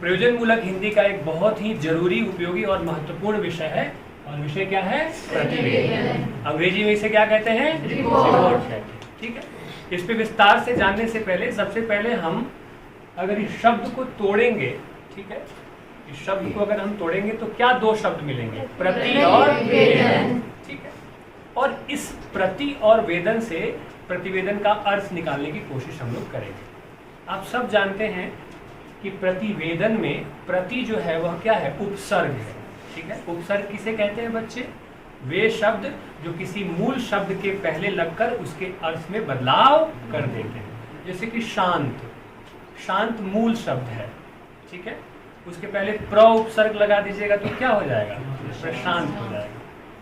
प्रयोजन मूलक हिंदी का एक बहुत ही जरूरी, उपयोगी और महत्वपूर्ण विषय है। और विषय क्या है? प्रतिवेदन। अंग्रेजी में इसे क्या कहते हैं? रिपोर्ट है। ठीक है, इस पे विस्तार से जानने से पहले सबसे पहले हम अगर इस शब्द को तोड़ेंगे, ठीक है, इस शब्द को अगर हम तोड़ेंगे तो क्या दो शब्द मिलेंगे? प्रति और वेदन। ठीक है, और इस प्रति और वेदन से प्रतिवेदन का अर्थ निकालने की कोशिश हम लोग करेंगे। आप सब जानते हैं कि प्रतिवेदन में प्रति जो है वह क्या है? उपसर्ग है। ठीक है, उपसर्ग किसे कहते हैं बच्चे? वे शब्द जो किसी मूल शब्द के पहले लगकर उसके अर्थ में बदलाव कर देते हैं। जैसे कि शांत, शांत मूल शब्द है, ठीक है, उसके पहले प्र उपसर्ग लगा दीजिएगा तो क्या हो जाएगा? प्रशांत हो जाएगा,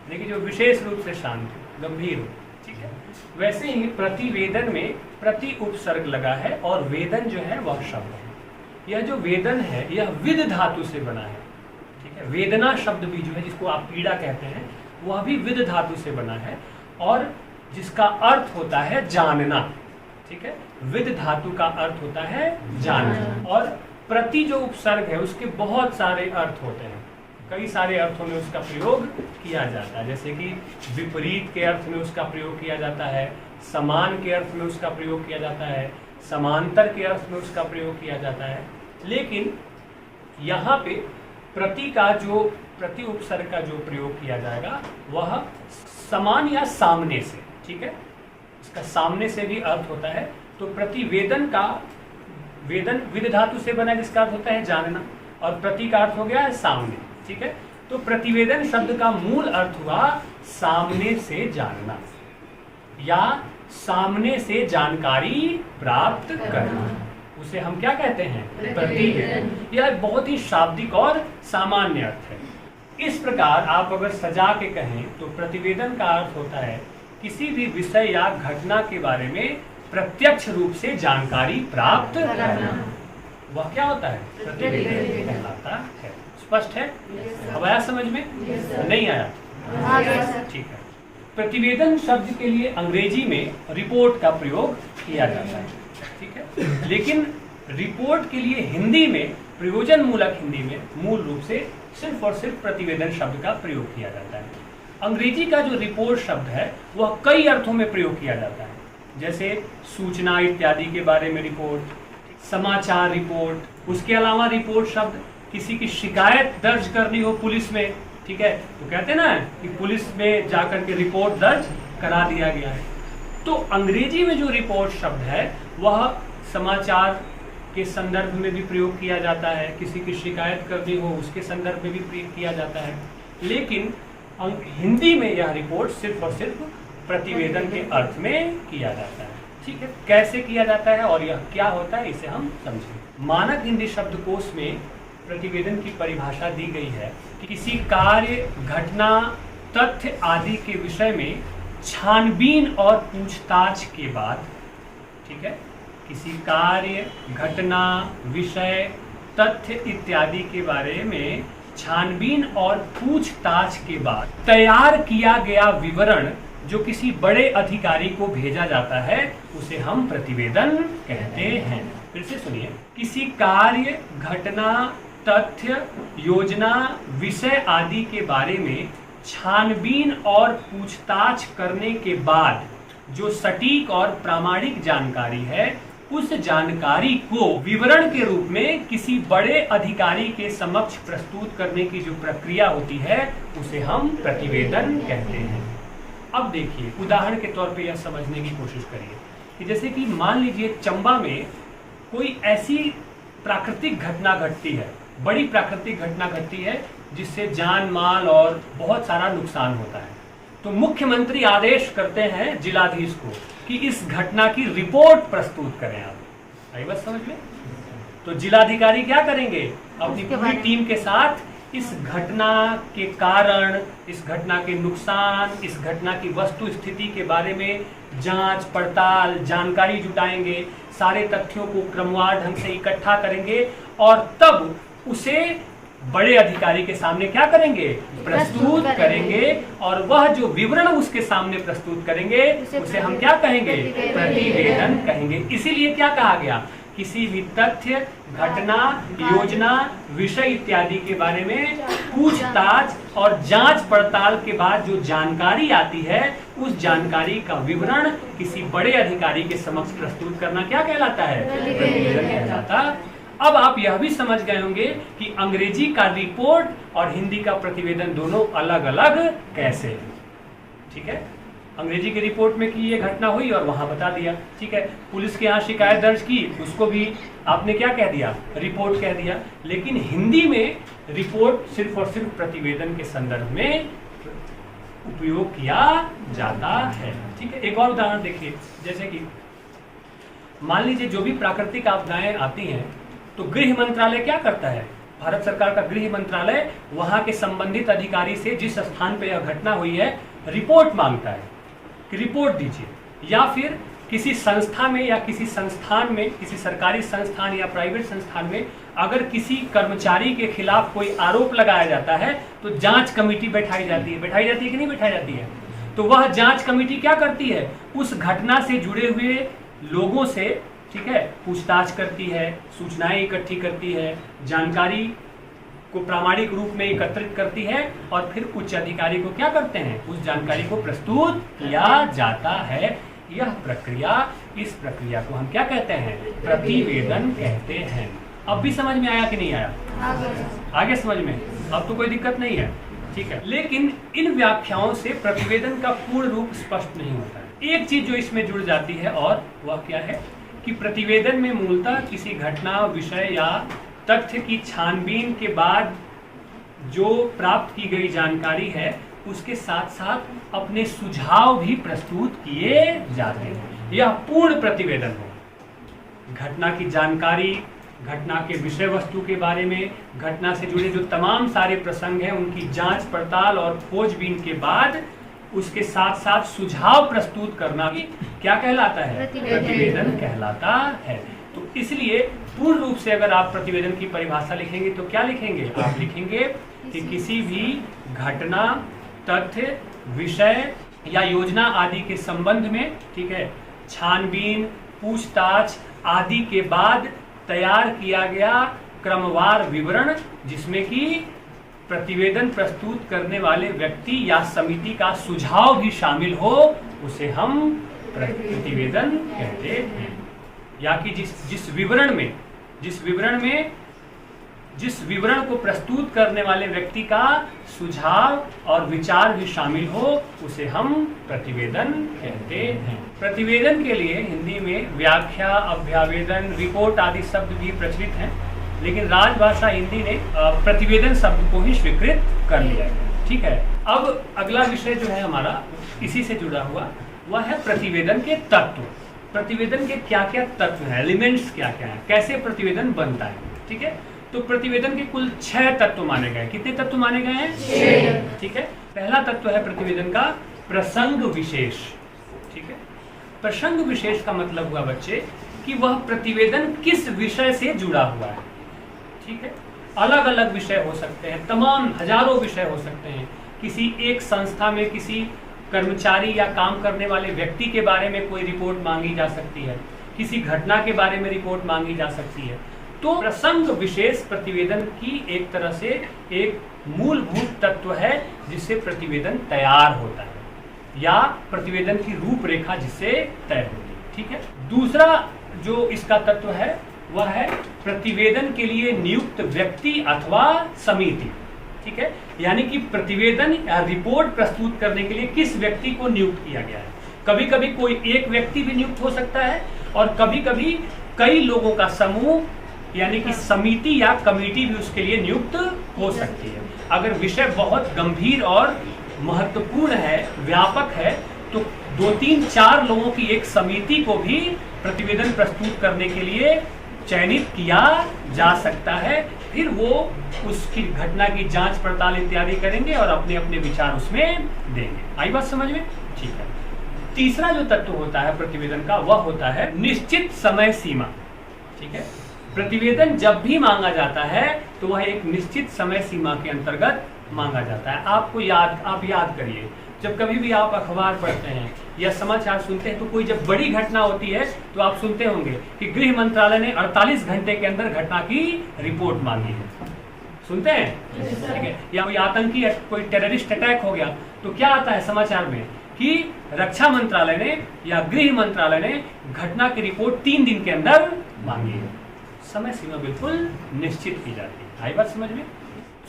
लेकिन जो विशेष रूप से शांत हो, गंभीर हो। ठीक है, वैसे ही प्रतिवेदन में प्रति उपसर्ग लगा है और वेदन जो है वह शब्द है। यह जो वेदन है यह विद धातु से बना है। ठीक है, वेदना शब्द भी जो है, जिसको आप पीड़ा कहते हैं, वह भी विद धातु से बना है और जिसका अर्थ होता है जानना। ठीक है, विद धातु का अर्थ होता है जानना। और प्रति जो उपसर्ग है उसके बहुत सारे अर्थ होते हैं, कई सारे अर्थों में उसका प्रयोग किया जाता है। जैसे कि विपरीत के अर्थ में उसका प्रयोग किया जाता है, समान के अर्थ में उसका प्रयोग किया जाता है, समांतर के अर्थ में उसका प्रयोग किया जाता है। लेकिन यहाँ पे प्रति का जो प्रति उपसर्ग का जो प्रयोग किया जाएगा वह समान या सामने से। ठीक है, इसका सामने से भी अर्थ होता है। तो प्रतिवेदन का, वेदन विद धातु से बना जिसका अर्थ होता है जानना, और प्रति का अर्थ हो गया है सामने। ठीक है, तो प्रतिवेदन शब्द का मूल अर्थ हुआ सामने से जानना या सामने से जानकारी प्राप्त करना। उसे हम क्या कहते हैं? प्रतिवेदन। यह बहुत ही शाब्दिक और सामान्य अर्थ है। इस प्रकार आप अगर सजा के कहें तो प्रतिवेदन का अर्थ होता है किसी भी विषय या घटना के बारे में प्रत्यक्ष रूप से जानकारी प्राप्त करना। वह क्या होता है? प्रतिवेदन कहलाता है। स्पष्ट है? अब आया समझ में? नहीं आया? ठीक है। प्रतिवेदन शब्द के लिए अंग्रेजी में रिपोर्ट का प्रयोग किया जाता है। ठीक है, लेकिन रिपोर्ट के लिए हिंदी में, प्रयोजन मूलक हिंदी में मूल रूप से सिर्फ और सिर्फ प्रतिवेदन शब्द का प्रयोग किया जाता है। अंग्रेजी का जो रिपोर्ट शब्द है वह कई अर्थों में प्रयोग किया जाता है, जैसे सूचना इत्यादि के बारे में रिपोर्ट, समाचार रिपोर्ट। उसके अलावा रिपोर्ट शब्द किसी की शिकायत दर्ज करनी हो पुलिस में, ठीक है, तो कहते हैं ना कि पुलिस में जाकर के रिपोर्ट दर्ज करा दिया गया है। तो अंग्रेजी में जो रिपोर्ट शब्द है वह समाचार के संदर्भ में भी प्रयोग किया जाता है, किसी की शिकायत करनी हो उसके संदर्भ में भी प्रयोग किया जाता है। लेकिन हिंदी में यह रिपोर्ट सिर्फ और सिर्फ प्रतिवेदन के अर्थ में किया जाता है। ठीक है, कैसे किया जाता है और यह क्या होता है इसे हम समझें। मानक हिंदी शब्दकोश में प्रतिवेदन की परिभाषा दी गई है कि किसी कार्य, घटना, तथ्य आदि के विषय में छानबीन और पूछताछ के बाद, ठीक है, किसी कार्य, घटना, विषय, तथ्य इत्यादि के बारे में छानबीन और पूछताछ के बाद तैयार किया गया विवरण जो किसी बड़े अधिकारी को भेजा जाता है उसे हम प्रतिवेदन कहते हैं। फिर से सुनिए, किसी कार्य, घटना, तथ्य, योजना, विषय आदि के बारे में छानबीन और पूछताछ करने के बाद जो सटीक और प्रामाणिक जानकारी है उस जानकारी को विवरण के रूप में किसी बड़े अधिकारी के समक्ष प्रस्तुत करने की जो प्रक्रिया होती है उसे हम प्रतिवेदन कहते हैं। अब देखिए, उदाहरण के तौर पे यह समझने की कोशिश करिए कि जैसे कि मान लीजिए चंबा में कोई ऐसी प्राकृतिक घटना घटती है, बड़ी प्राकृतिक घटना घटती है जिससे जान माल और बहुत सारा नुकसान होता है। तो मुख्यमंत्री आदेश करते हैं जिलाधीश को कि इस घटना की रिपोर्ट प्रस्तुत करें। आप आई बात समझ में? तो जिलाधिकारी क्या करेंगे? अपनी पूरी टीम के साथ इस घटना के कारण, इस घटना के नुकसान, इस घटना की वस्तु स्थिति के बारे में जांच पड़ताल, जानकारी जुटाएंगे, सारे तथ्यों को क्रमवार ढंग से इकट्ठा करेंगे और तब उसे बड़े अधिकारी के सामने क्या करेंगे? प्रस्तुत करेंगे। और वह जो विवरण उसके सामने प्रस्तुत करेंगे उसे हम क्या कहेंगे? प्रतिवेदन कहेंगे। इसीलिए क्या कहा गया किसी भी तथ्य, घटना, योजना, विषय इत्यादि के बारे में पूछताछ और जांच पड़ताल के बाद जो जानकारी आती है, उस जानकारी का विवरण किसी बड़े अधिकारी के समक्ष प्रस्तुत करना क्या कहलाता है? प्रतिवेदन कहलाता। अब आप यह भी समझ गए होंगे कि अंग्रेजी का रिपोर्ट और हिंदी का प्रतिवेदन दोनों अलग अलग कैसे है। ठीक है, अंग्रेजी की रिपोर्ट में कि ये घटना हुई और वहां बता दिया, ठीक है। पुलिस के यहाँ शिकायत दर्ज की, उसको भी आपने क्या कह दिया? रिपोर्ट कह दिया। लेकिन हिंदी में रिपोर्ट सिर्फ और सिर्फ प्रतिवेदन के संदर्भ में उपयोग किया जाता है। ठीक है, एक और उदाहरण देखिए, जैसे कि मान लीजिए जो भी प्राकृतिक आपदाएं आती हैं तो गृह मंत्रालय क्या करता है? भारत सरकार का गृह मंत्रालय वहां के संबंधित अधिकारी से जिस स्थान पे यह घटना हुई है रिपोर्ट मांगता है कि रिपोर्ट दीजिए, या फिर किसी संस्था में या किसी संस्थान में, किसी सरकारी संस्थान या प्राइवेट संस्थान में अगर किसी कर्मचारी के खिलाफ कोई आरोप लगाया जाता है तो जांच कमेटी बैठाई जाती है कि नहीं बैठाई जाती है? तो वह जांच कमेटी क्या करती है? उस घटना से जुड़े हुए लोगों से, ठीक है, पूछताछ करती है, सूचनाएं इकट्ठी करती है, जानकारी को प्रामाणिक रूप में एकत्रित करती है और फिर उच्च अधिकारी को क्या करते हैं? उस जानकारी को प्रस्तुत किया जाता है। यह प्रक्रिया, इस प्रक्रिया को हम क्या कहते हैं? प्रतिवेदन कहते हैं। अब भी समझ में आया कि नहीं आया? आगे समझ में? अब तो कोई दिक्कत नहीं है, ठीक है। लेकिन इन व्याख्याओं से प्रतिवेदन का पूर्ण रूप स्पष्ट नहीं होता है। एक चीज जो इसमें जुड़ जाती है और वह क्या है कि प्रतिवेदन में मूलतः किसी घटना, विषय या तथ्य की छानबीन के बाद जो प्राप्त की गई जानकारी है उसके साथ साथ अपने सुझाव भी प्रस्तुत किए जाते हैं। यह पूर्ण प्रतिवेदन है। घटना की जानकारी, घटना के विषय वस्तु के बारे में, घटना से जुड़े जो तमाम सारे प्रसंग हैं उनकी जांच पड़ताल और खोजबीन के बाद उसके साथ साथ सुझाव प्रस्तुत करना भी क्या कहलाता है? प्रतिवेदन कहलाता है। तो इसलिए पूर्ण रूप से अगर आप प्रतिवेदन की परिभाषा लिखेंगे तो क्या लिखेंगे? आप लिखेंगे कि किसी भी घटना, तथ्य, विषय या योजना आदि के संबंध में, ठीक है, छानबीन, पूछताछ आदि के बाद तैयार किया गया क्रमवार विवरण जिसमें कि प्रतिवेदन प्रस्तुत करने वाले व्यक्ति या समिति का सुझाव भी शामिल हो, उसे हम प्रतिवेदन कहते हैं। या कि जिस विवरण को प्रस्तुत करने वाले व्यक्ति का सुझाव और विचार भी शामिल हो, उसे हम प्रतिवेदन कहते हैं। प्रतिवेदन के लिए हिंदी में व्याख्या, अभ्यावेदन, रिपोर्ट आदि शब्द भी प्रचलित हैं, लेकिन राजभाषा हिंदी ने प्रतिवेदन शब्द को ही स्वीकृत कर लिया है। ठीक है, अब अगला विषय जो है हमारा इसी से जुड़ा हुआ, वह है प्रतिवेदन के तत्व। प्रतिवेदन के क्या क्या तत्व हैं, एलिमेंट्स क्या क्या हैं, कैसे प्रतिवेदन बनता है। ठीक है, तो प्रतिवेदन के कुल 6 तत्व माने गए। कितने तत्व माने गए हैं? 6। ठीक है, पहला तत्व है प्रतिवेदन का प्रसंग विशेष। ठीक है, प्रसंग विशेष का मतलब हुआ बच्चे कि वह प्रतिवेदन किस विषय से जुड़ा हुआ है। ठीक है, अलग अलग विषय हो सकते हैं, तमाम हजारों विषय हो सकते हैं। किसी एक संस्था में किसी कर्मचारी या काम करने वाले व्यक्ति के बारे में कोई रिपोर्ट मांगी जा सकती है, किसी घटना के बारे में रिपोर्ट मांगी जा सकती है। तो प्रसंग विशेष प्रतिवेदन की एक तरह से एक मूलभूत तत्व है जिससे प्रतिवेदन तैयार होता है या प्रतिवेदन की रूपरेखा जिससे तय होती है। ठीक है, दूसरा जो इसका तत्व है वह है प्रतिवेदन के लिए नियुक्त व्यक्ति अथवा समिति। ठीक है, यानी कि प्रतिवेदन या रिपोर्ट प्रस्तुत करने के लिए किस व्यक्ति को नियुक्त किया गया है। कभी कभी कोई एक व्यक्ति भी नियुक्त हो सकता है और कभी कभी कई लोगों का समूह यानी कि समिति या कमेटी भी उसके लिए नियुक्त हो सकती है। अगर विषय बहुत गंभीर और महत्वपूर्ण है, व्यापक है, तो 2, 3, 4 लोगों की एक समिति को भी प्रतिवेदन प्रस्तुत करने के लिए चयनित किया जा सकता है। फिर वो उसकी घटना की जांच पड़ताल इत्यादि करेंगे और अपने अपने विचार उसमें देंगे। आई बात समझ में? ठीक है, तीसरा जो तत्व होता है प्रतिवेदन का वह होता है निश्चित समय सीमा। ठीक है, प्रतिवेदन जब भी मांगा जाता है तो वह एक निश्चित समय सीमा के अंतर्गत मांगा जाता है। आप याद करिए, जब कभी भी आप अखबार पढ़ते हैं या समाचार सुनते हैं तो कोई जब बड़ी घटना होती है तो आप सुनते होंगे कि गृह मंत्रालय ने 48 घंटे के अंदर घटना की रिपोर्ट मांगी है। सुनते हैं? ठीक है। या कोई आतंकी कोई टेररिस्ट अटैक हो गया तो क्या आता है समाचार में कि रक्षा मंत्रालय ने या गृह मंत्रालय ने घटना की रिपोर्ट 3 दिन के अंदर मांगी है। समय सीमा बिल्कुल निश्चित की जाती है। आई बात समझ में?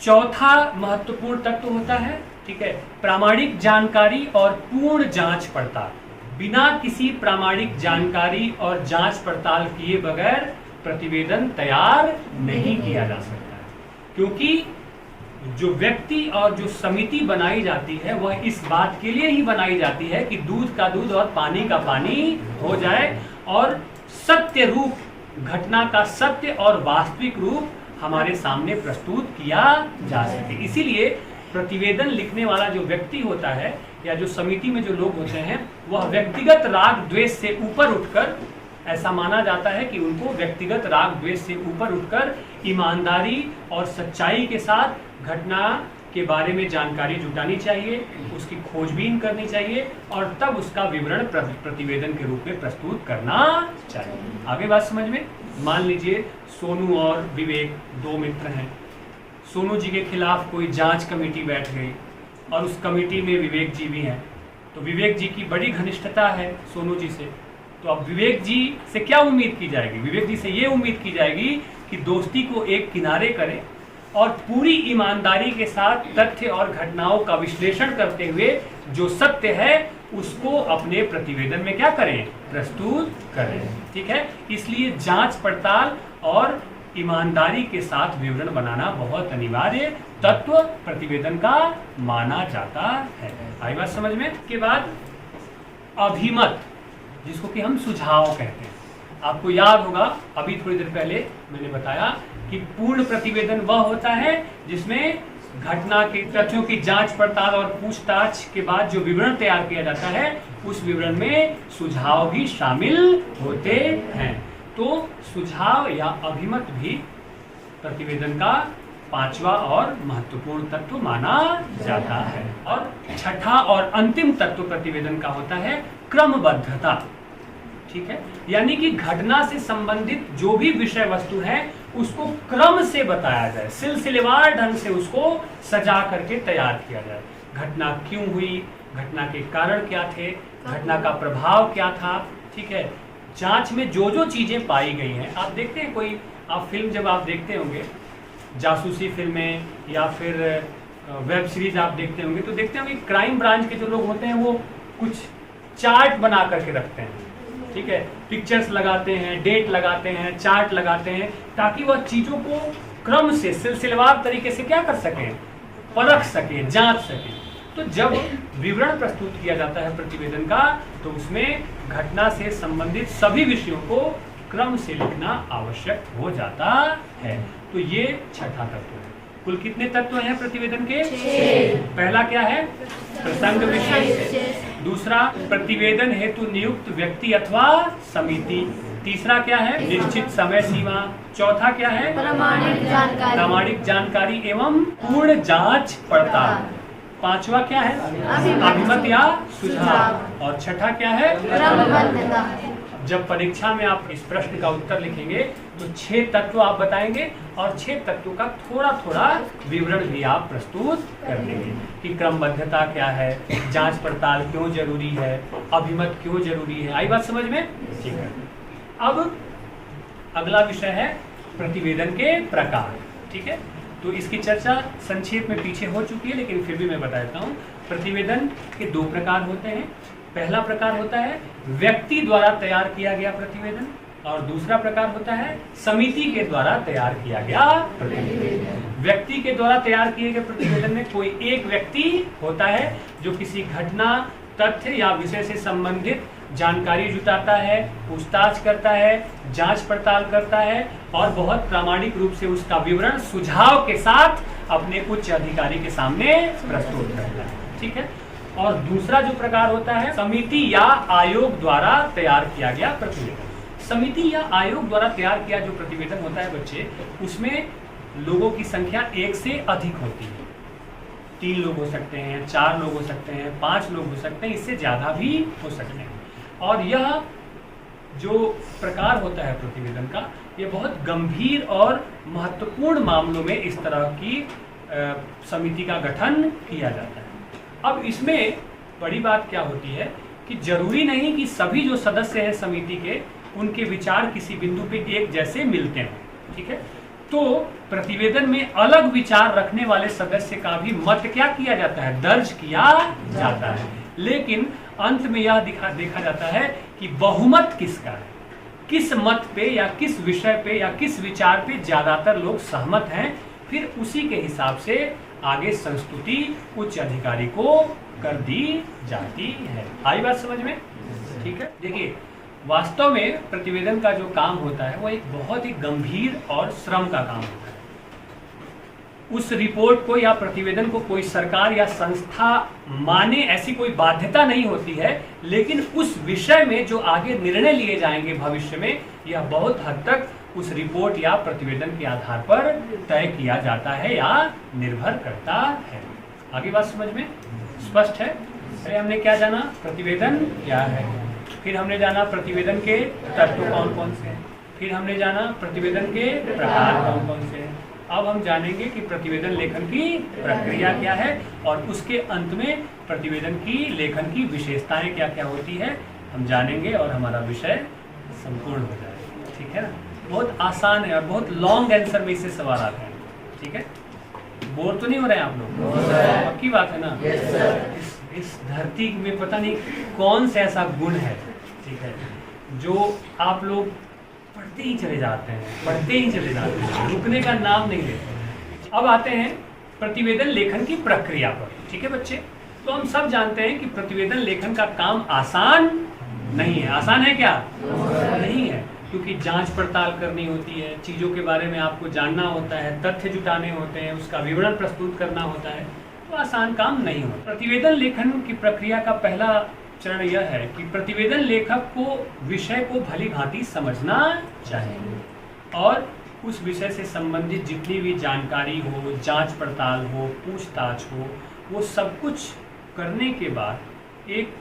चौथा महत्वपूर्ण तत्व होता है, ठीक है, प्रामाणिक जानकारी और पूर्ण जांच पड़ताल। बिना किसी प्रामाणिक जानकारी और जांच पड़ताल किए बगैर प्रतिवेदन तैयार नहीं किया जा सकता है, क्योंकि जो व्यक्ति और जो समिति बनाई जाती है वह इस बात के लिए ही बनाई जाती है कि दूध का दूध और पानी का पानी हो जाए और सत्य रूप, घटना का सत्य और वास्तविक रूप हमारे सामने प्रस्तुत किया जा सके। इसीलिए प्रतिवेदन लिखने वाला जो व्यक्ति होता है या जो समिति में जो लोग होते हैं वह व्यक्तिगत राग द्वेष से ऊपर उठकर, ऐसा माना जाता है कि उनको व्यक्तिगत राग द्वेष से ऊपर उठकर ईमानदारी और सच्चाई के साथ घटना के बारे में जानकारी जुटानी चाहिए, उसकी खोजबीन करनी चाहिए और तब उसका विवरण प्रतिवेदन के रूप में प्रस्तुत करना चाहिए। आगे बात समझ में? मान लीजिए सोनू और विवेक 2 मित्र हैं। सोनू जी के खिलाफ कोई जांच कमेटी बैठ गई और उस कमेटी में विवेक जी भी हैं, तो विवेक जी की बड़ी घनिष्ठता है सोनू जी से। तो अब विवेक जी से क्या उम्मीद की जाएगी? विवेक जी से ये उम्मीद की जाएगी कि दोस्ती को एक किनारे करें और पूरी ईमानदारी के साथ तथ्य और घटनाओं का विश्लेषण करते हुए जो सत्य है उसको अपने प्रतिवेदन में क्या करें? प्रस्तुत करें। ठीक है, इसलिए जांच पड़ताल और ईमानदारी के साथ विवरण बनाना बहुत अनिवार्य तत्व प्रतिवेदन का माना जाता है। आई बात समझ में? के बाद अभिमत, जिसको कि हम सुझाव कहते हैं। आपको याद होगा अभी थोड़ी देर पहले मैंने बताया कि पूर्ण प्रतिवेदन वह होता है जिसमें घटना के तथ्यों की जांच पड़ताल और पूछताछ के बाद जो विवरण तैयार किया जाता है उस विवरण में सुझाव भी शामिल होते हैं। तो सुझाव या अभिमत भी प्रतिवेदन का 5वां और महत्वपूर्ण तत्व माना जाता है। और छठा और अंतिम तत्व प्रतिवेदन का होता है क्रमबद्धता। ठीक है, यानी कि घटना से संबंधित जो भी विषय वस्तु है उसको क्रम से बताया जाए, सिलसिलेवार ढंग से उसको सजा करके तैयार किया जाए। घटना क्यों हुई, घटना के कारण क्या थे, घटना का प्रभाव क्या था। ठीक है, जांच में जो जो चीजें पाई गई हैं, आप देखते हैं कोई आप फिल्म जब आप देखते होंगे, जासूसी फिल्में या फिर वेब सीरीज आप देखते होंगे तो देखते होंगे क्राइम ब्रांच के जो लोग होते हैं वो कुछ चार्ट बना करके रखते हैं। ठीक है, पिक्चर्स लगाते हैं, डेट लगाते हैं, चार्ट लगाते हैं, ताकि वह चीजों को क्रम से सिलसिलेवार तरीके से क्या कर सकें, परख सकें, जांच सकें। तो जब विवरण प्रस्तुत किया जाता है प्रतिवेदन का तो उसमें घटना से संबंधित सभी विषयों को क्रम से लिखना आवश्यक हो जाता है। तो ये छठा तत्व है। कुल कितने तत्व हैं प्रतिवेदन के? 6। पहला क्या है? प्रसंग विषय। दूसरा प्रतिवेदन हेतु नियुक्त व्यक्ति अथवा समिति। तीसरा क्या है? निश्चित समय सीमा। चौथा क्या है? प्रामाणिक जानकारी एवं पूर्ण जांच पड़ताल। 5वां क्या है? अभिमत या सुझाव। और छठा क्या है? जब परीक्षा में आप इस प्रश्न का उत्तर लिखेंगे तो 6 तत्व आप बताएंगे और 6 तत्वों का थोड़ा थोड़ा विवरण भी आप प्रस्तुत कर देंगे कि क्रमबद्धता क्या है, जांच पड़ताल क्यों जरूरी है, अभिमत क्यों जरूरी है। आई बात समझ में? ठीक है। अब अगला विषय है प्रतिवेदन के प्रकार। ठीक है, तो इसकी चर्चा संक्षेप में पीछे हो चुकी है लेकिन फिर भी मैं बता देता हूँ। प्रतिवेदन के 2 प्रकार होते हैं। पहला प्रकार होता है व्यक्ति द्वारा तैयार किया गया प्रतिवेदन और दूसरा प्रकार होता है समिति के द्वारा तैयार किया गया प्रतिवेदन। व्यक्ति के द्वारा तैयार किए गए प्रतिवेदन में कोई एक व्यक्ति होता है जो किसी घटना, तथ्य या विषय से संबंधित जानकारी जुटाता है, पूछताछ करता है, जांच पड़ताल करता है और बहुत प्रामाणिक रूप से उसका विवरण सुझाव के साथ अपने उच्च अधिकारी के सामने प्रस्तुत करता है। ठीक है, और दूसरा जो प्रकार होता है समिति या आयोग द्वारा तैयार किया गया प्रतिवेदन। समिति या आयोग द्वारा तैयार किया जो प्रतिवेदन होता है बच्चे, उसमें लोगों की संख्या 1 से अधिक होती है। 3 लोग हो सकते हैं, 4 लोग हो सकते हैं, 5 लोग हो सकते हैं, इससे ज़्यादा भी हो सकते हैं। और यह जो प्रकार होता है प्रतिवेदन का, ये बहुत गंभीर और महत्वपूर्ण मामलों में इस तरह की समिति का गठन किया जाता है। अब इसमें बड़ी बात क्या होती है कि जरूरी नहीं कि सभी जो सदस्य हैं समिति के, उनके विचार किसी बिंदु पे एक जैसे मिलते हैं, ठीक है। तो प्रतिवेदन में अलग विचार रखने वाले सदस्य का भी मत क्या किया जाता है, दर्ज किया जाता है, लेकिन अंत में यह देखा जाता है कि बहुमत किसका है, किस मत पे या किस विषय पे या किस विचार पे ज्यादातर लोग सहमत हैं, फिर उसी के हिसाब से आगे संस्तुति उच्च अधिकारी को कर दी जाती है। आई बात समझ में? ठीक है। देखिए, वास्तव में प्रतिवेदन का जो काम होता है वो एक बहुत ही गंभीर और श्रम का काम होता है। उस रिपोर्ट को या प्रतिवेदन को कोई सरकार या संस्था माने ऐसी कोई बाध्यता नहीं होती है, लेकिन उस विषय में जो आगे निर्णय लिए जाएंगे भविष्य में, यह बहुत हद तक उस रिपोर्ट या प्रतिवेदन के आधार पर तय किया जाता है या निर्भर करता है। आगे बात समझ में स्पष्ट है? अरे हमने क्या जाना, प्रतिवेदन क्या है, फिर हमने जाना प्रतिवेदन के तत्व कौन कौन से हैं, फिर हमने जाना प्रतिवेदन के प्रकार कौन कौन से हैं। अब हम जानेंगे कि प्रतिवेदन लेखन की प्रक्रिया क्या है और उसके अंत में प्रतिवेदन की लेखन की विशेषताएं क्या क्या होती है, हम जानेंगे और हमारा विषय संपूर्ण हो जाएगा। ठीक है ना? बहुत आसान है और बहुत लॉन्ग आंसर में इससे सवाल आते हैं। ठीक है, बोर तो नहीं हो रहे हैं आप लोग? पक्की बात है ना? इस धरती में पता नहीं कौन सा ऐसा गुण है, ठीक है, जो आप लोग पढ़ते ही चले जाते हैं, पढ़ते ही चले जाते हैं, रुकने का नाम नहीं लेते। अब आते हैं प्रतिवेदन लेखन की प्रक्रिया पर। ठीक है बच्चे, तो हम सब जानते हैं कि प्रतिवेदन लेखन का काम आसान नहीं है। आसान है क्या? नहीं है, क्योंकि जांच पड़ताल करनी होती है, चीज़ों के बारे में आपको जानना होता है, तथ्य जुटाने होते हैं, उसका विवरण प्रस्तुत करना होता है, तो आसान काम नहीं होता। प्रतिवेदन लेखन की प्रक्रिया का पहला चरण यह है कि प्रतिवेदन लेखक को विषय को भली भांति समझना चाहिए और उस विषय से संबंधित जितनी भी जानकारी हो, जांच पड़ताल हो, पूछताछ हो, वो सब कुछ करने के बाद एक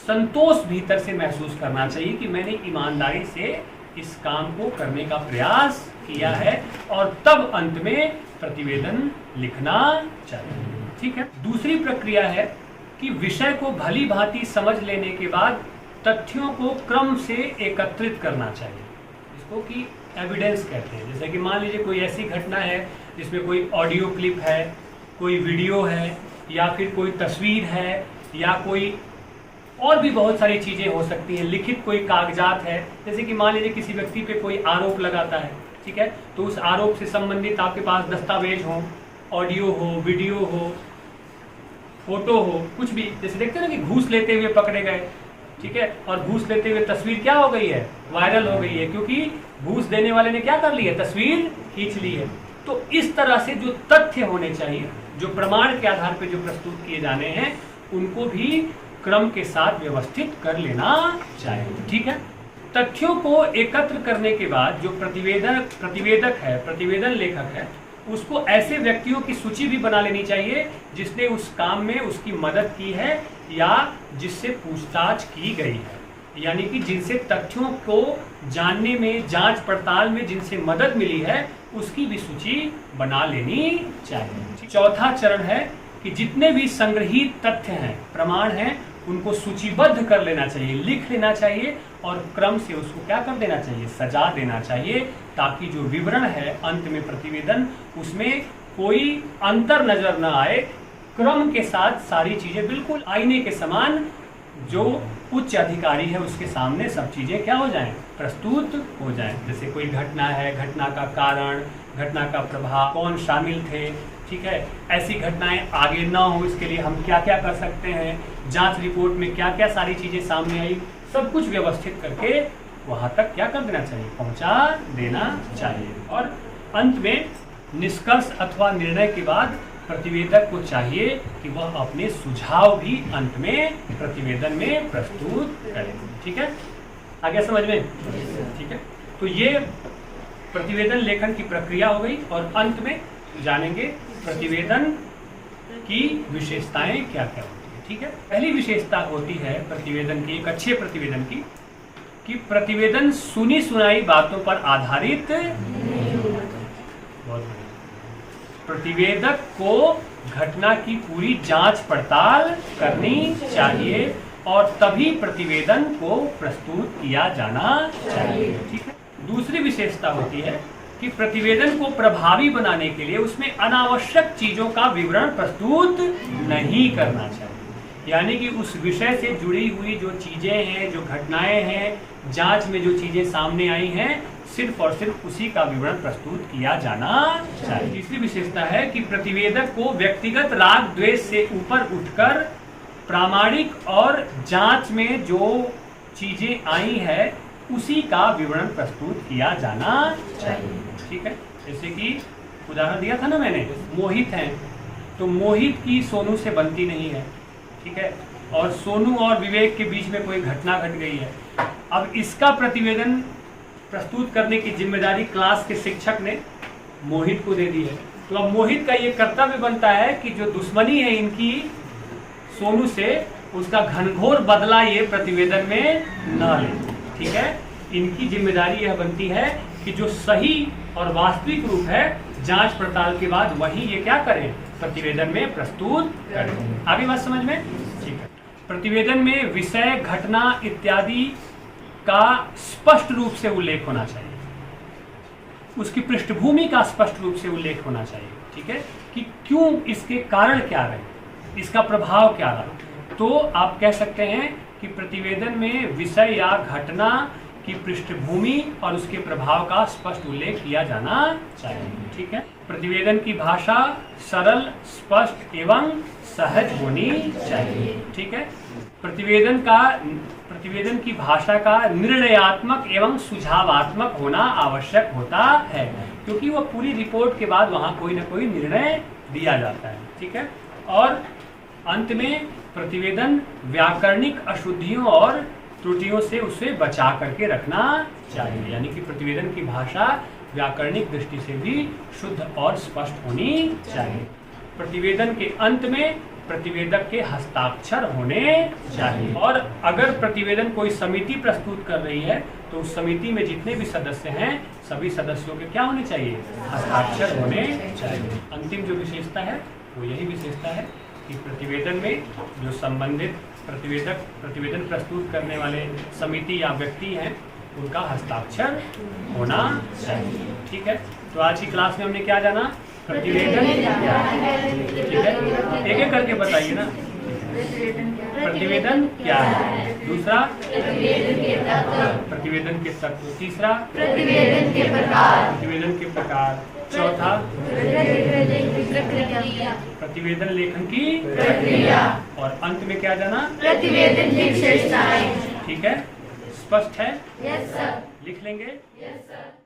संतोष भीतर से महसूस करना चाहिए कि मैंने ईमानदारी से इस काम को करने का प्रयास किया है, और तब अंत में प्रतिवेदन लिखना चाहिए। ठीक है। दूसरी प्रक्रिया है कि विषय को भली भांति समझ लेने के बाद तथ्यों को क्रम से एकत्रित करना चाहिए, इसको कि एविडेंस कहते हैं। जैसे कि मान लीजिए कोई ऐसी घटना है जिसमें कोई ऑडियो क्लिप है, कोई वीडियो है, या फिर कोई तस्वीर है, या कोई और भी बहुत सारी चीज़ें हो सकती हैं, लिखित कोई कागजात है। जैसे कि मान लीजिए किसी व्यक्ति पे कोई आरोप लगाता है, ठीक है, तो उस आरोप से संबंधित आपके पास दस्तावेज हो, ऑडियो हो, वीडियो हो, फोटो हो, कुछ भी। जैसे देखते हैं ना कि घूस लेते हुए पकड़े गए, ठीक है, और घूस लेते हुए तस्वीर क्या हो गई है, वायरल हो गई है, क्योंकि घूस देने वाले ने क्या कर ली है, तस्वीर खींच ली है। तो इस तरह से जो तथ्य होने चाहिए, जो प्रमाण के आधार पर जो प्रस्तुत किए जाने हैं, उनको भी क्रम के साथ व्यवस्थित कर लेना चाहिए। ठीक है। तथ्यों को एकत्र करने के बाद जो प्रतिवेदक है, प्रतिवेदन लेखक है, उसको ऐसे व्यक्तियों की सूची भी बना लेनी चाहिए जिसने उस काम में उसकी मदद की है या जिससे पूछताछ की गई है, यानी कि जिनसे तथ्यों को जानने में, जांच पड़ताल में जिनसे मदद मिली है, उसकी भी सूची बना लेनी चाहिए। चौथा चरण है कि जितने भी संग्रहित तथ्य हैं, प्रमाण हैं, उनको सूचीबद्ध कर लेना चाहिए, लिख लेना चाहिए और क्रम से उसको क्या कर देना चाहिए, सजा देना चाहिए, ताकि जो विवरण है अंत में प्रतिवेदन, उसमें कोई अंतर नजर न आए। क्रम के साथ सारी चीजें बिल्कुल आईने के समान जो उच्च अधिकारी है उसके सामने सब चीजें क्या हो जाएं, प्रस्तुत हो जाएं। जैसे कोई घटना है, घटना का कारण, घटना का प्रभाव, कौन शामिल थे, ठीक है, ऐसी घटनाएं आगे ना हो इसके लिए हम क्या क्या कर सकते हैं, जांच रिपोर्ट में क्या क्या सारी चीजें सामने आई, सब कुछ व्यवस्थित करके वहां तक क्या कर देना चाहिए, पहुंचा देना चाहिए। और अंत में निष्कर्ष अथवा निर्णय के बाद प्रतिवेदक को चाहिए कि वह अपने सुझाव भी अंत में प्रतिवेदन में प्रस्तुत करें। ठीक है, आ गया समझ में? ठीक है, तो ये प्रतिवेदन लेखन की प्रक्रिया हो गई। और अंत में जानेंगे प्रतिवेदन की विशेषताएं क्या क्या होती है। ठीक है, पहली विशेषता होती है प्रतिवेदन की, एक अच्छे प्रतिवेदन की, कि प्रतिवेदन सुनी सुनाई बातों पर आधारित नहीं होता। बहुत बढ़िया। प्रतिवेदक को घटना की पूरी जांच पड़ताल करनी चाहिए और तभी प्रतिवेदन को प्रस्तुत किया जाना चाहिए। ठीक है। दूसरी विशेषता होती है कि प्रतिवेदन को प्रभावी बनाने के लिए उसमें अनावश्यक चीजों का विवरण प्रस्तुत नहीं करना चाहिए। यानी कि उस विषय से जुड़ी हुई जो चीजें हैं, जो घटनाएं हैं, जांच में जो चीजें सामने आई हैं, सिर्फ और सिर्फ उसी का विवरण प्रस्तुत किया जाना चाहिए। तीसरी विशेषता है कि प्रतिवेदक को व्यक्तिगत राग द्वेष से ऊपर उठकर प्रामाणिक और जांच में जो चीजें आई है उसी का विवरण प्रस्तुत किया जाना चाहिए। ठीक है, जैसे कि उदाहरण दिया था ना मैंने, मोहित हैं, तो मोहित की सोनू से बनती नहीं है। ठीक है, और सोनू और विवेक के बीच में कोई घटना घट गई है। अब इसका प्रतिवेदन प्रस्तुत करने की जिम्मेदारी क्लास के शिक्षक ने मोहित को दे दी है। तो अब मोहित का ये कर्तव्य बनता है कि जो दुश्मनी है इनकी सोनू से, उसका घनघोर बदला ये प्रतिवेदन में न ले। ठीक है, इनकी जिम्मेदारी यह बनती है कि जो सही और वास्तविक रूप है जांच पड़ताल के बाद वही ये क्या करें, प्रतिवेदन में प्रस्तुत करें। आगे बात समझ में? ठीक है। प्रतिवेदन में विषय, घटना इत्यादि का स्पष्ट रूप से उल्लेख होना चाहिए, उसकी पृष्ठभूमि का स्पष्ट रूप से उल्लेख होना चाहिए। ठीक है, कि क्यों, इसके कारण क्या रहे, इसका प्रभाव क्या रहा। तो आप कह सकते हैं कि प्रतिवेदन में विषय या घटना की पृष्ठभूमि और उसके प्रभाव का स्पष्ट उल्लेख किया जाना चाहिए। ठीक है, प्रतिवेदन की भाषा सरल, स्पष्ट एवं सहज होनी चाहिए। ठीक है, प्रतिवेदन की भाषा का निर्णयात्मक एवं सुझावात्मक होना आवश्यक होता है, क्योंकि वह पूरी रिपोर्ट के बाद वहां कोई ना कोई निर्णय दिया जाता है। ठीक है, और अंत में प्रतिवेदन व्याकरणिक अशुद्धियों और त्रुटियों से उसे बचा करके रखना चाहिए। यानी कि प्रतिवेदन की भाषा व्याकरणिक दृष्टि से भी शुद्ध और स्पष्ट होनी चाहिए। प्रतिवेदन के अंत में प्रतिवेदक के हस्ताक्षर होने चाहिए। और अगर प्रतिवेदन कोई समिति प्रस्तुत कर रही है तो उस समिति में जितने भी सदस्य हैं सभी सदस्यों के क्या होने चाहिए, हस्ताक्षर होने चाहिए। अंतिम जो विशेषता है वो यही विशेषता है कि प्रतिवेदन में जो संबंधित प्रतिवेदन प्रस्तुत करने वाले समिति या व्यक्ति हैं उनका हस्ताक्षर होना चाहिए। ठीक है, तो आज की क्लास में हमने क्या जाना, प्रतिवेदन क्या है। ठीक है, एक एक करके बताइए ना। प्रतिवेदन क्या है, दूसरा प्रतिवेदन के तत्व, तीसरा प्रतिवेदन के प्रकार, चौथा प्रतिवेदन लेखन की प्रक्रिया, और अंत में क्या जाना, प्रतिवेदन की विशेषताएं। ठीक है, स्पष्ट है? Yes sir. लिख लेंगे? Yes sir.